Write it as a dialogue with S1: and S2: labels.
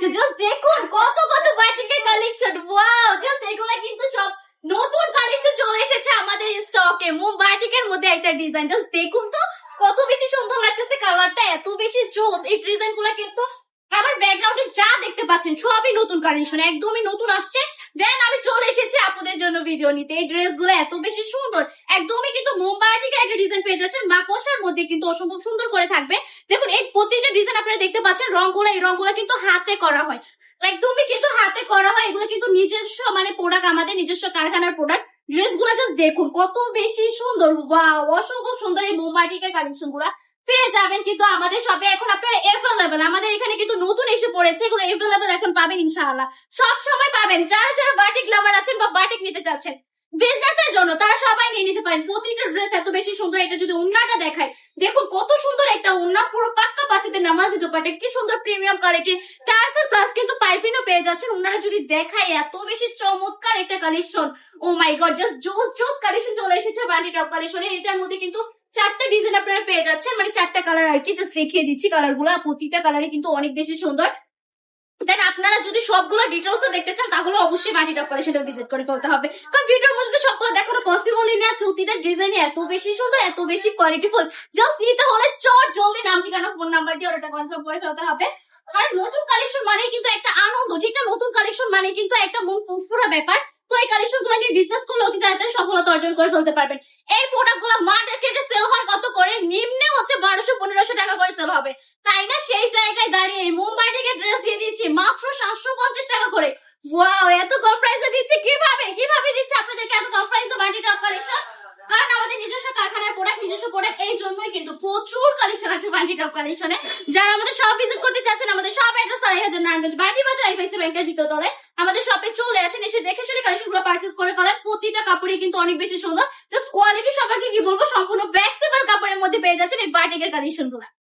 S1: যাচ্ছে। জাস্ট দেখুন কত কত বাটিকের কালেকশন, ওয়াও! জাস্ট এগুলা কিন্তু সব নতুন কালেকশন চলে এসেছে আমাদের স্টকে। বাটিকের মধ্যে একটা ডিজাইন, জাস্ট দেখুন তো কত বেশি সুন্দর লাগতেছে, কালারটা এত বেশি জোস। এই ডিজাইন গুলা কিন্তু আমার ব্যাকগ্রাউন্ডে যা দেখতে পাচ্ছেন সবই নতুন কালেকশন, একদমই নতুন আসছে। দেন আমি চলে এসেছি আপনাদের জন্য ভিডিও নিতে। এই ড্রেস গুলো এত বেশি সুন্দর, একদমই কিন্তু মুম্বাই থেকে একটা ডিজাইন পেয়ে যাচ্ছেন, মাকড়সার মধ্যে কিন্তু অসম্ভব সুন্দর করে থাকবে। দেখুন এই প্রতিটা ডিজাইন আপনারা দেখতে পাচ্ছেন, রংগুলো এই রংগুলো কিন্তু হাতে করা হয়, একদমই কিন্তু হাতে করা হয়। এগুলো কিন্তু নিজস্ব মানে প্রোডাক্ট, আমাদের নিজস্ব কারখানার প্রোডাক্ট। ড্রেস গুলা জাস্ট দেখুন কত বেশি সুন্দর, ওয়াও! অসম্ভব সুন্দর এই মুম্বাই থেকে কালেকশন গুলা পেয়ে যাবেন কিন্তু আমাদের শপে। এখন আপনারা এভেলেবেল, আমাদের এখানে কিন্তু নতুন এসে পড়েছে, এগুলো এভেলেবেল এখন পাবেন ইনশাআল্লাহ, সব সময় পাবেন। যারা যারা বাটিক লাভার আছেন বা বাটিক নিতে চাচ্ছেন বিজনেসের জন্য, তারা সবাই নিয়ে নিতে পারেন। প্রতিটা ড্রেস এত বেশি সুন্দর। এটা যদি ওন্নাটা দেখায়, দেখুন কত সুন্দর একটা ওন্না, পুরো পাক্কা পাঁচিতে নামাজি দোপাট্টা, কি সুন্দর প্রিমিয়াম কোয়ালিটির টার্সেল প্লাস কিন্তু পাইপিনও পেয়ে যাচ্ছেন। ওনারা যদি দেখায় এত বেশি চমৎকার একটা কালেকশন, ও মাই গড, জাস্ট জোস জোস কালেকশন চলে এসেছে বান্ডি টপ কালেকশনে। এটার মধ্যে কিন্তু চারটা ডিজাইন আপনারা পেয়ে যাচ্ছেন, মানে চারটা কালার আর কি। জাস্ট দেখিয়ে দিচ্ছি কালার গুলা, প্রতিটা কালারই কিন্তু অনেক বেশি সুন্দর। দেন আপনারা যদি সবগুলো ডিটেলস দেখতে চান তাহলে অবশ্যই বান্ডি টপ কালেকশনটা ভিজিট করে ফেলতে হবে, কারণ ভিডিওর মধ্যে সবগুলো দেখানো পসিবলই না। প্রতিটা ডিজাইন এত বেশি সুন্দর, এত বেশি কোয়ালিটিফুল। জাস্ট নিতে হলে চট জলদি নাম ঠিকানা ফোন নাম্বার দিয়ে ওটা কনফার্ম করে ফেলতে হবে। আর নতুন কালেকশন মানে কিন্তু একটা আনন্দ, ঠিক না? নতুন কালেকশন মানে কিন্তু একটা মন ফুরফুরা ব্যাপার। তো এই কালেকশন গুলো নিয়ে বিজনেস করলে অতি তাড়াতাড়ি সফলতা অর্জন করে ফেলতে পারবেন। এই প্রোডাক্ট গুলো মার্কেটে সেল হয় কত করে? নিম্নে হচ্ছে 1200-1500 টাকা করে সেল হবে, তাই না? সেই জায়গায় দাঁড়িয়ে মুম্বাই থেকে ড্রেস দিয়ে দিচ্ছি মাত্র 750 টাকা করে। ওয়াও! এত কম প্রাইসে দিচ্ছে, কিভাবে কিভাবে দিচ্ছে আপনাদেরকে এত কম প্রাইস? তো বান্ডি টপ কালেকশন, কারণ আমাদের নিজস্ব কারখানার প্রোডাক্ট, নিজস্ব প্রোডাক্ট, এই জন্যই কিন্তু প্রচুর কালেকশন আছে বান্ডি টপ কালেকশনে। যারা আমাদের শপ ভিজিট করতে চাচ্ছেন, আমাদের শপ অ্যাড্রেস 2,000 নারায়ণগঞ্জ বান্ডি বাজার আইফাইসি ব্যাংকের দ্বিতীয় তলে। আমাদের শপে চলে আসেন, এসে দেখে শুনে কালেকশন গুলো পারচেজ করে ফেলেন। প্রতিটা কাপড়ই কিন্তু অনেক বেশি সুন্দর। জাস্ট কোয়ালিটি সম্পর্কে কি বলবো, সম্পূর্ণ ফ্লেক্সিবল কাপড়ের মধ্যে পেয়ে যাচ্ছেন এই বাটিকের কালেকশন গুলো।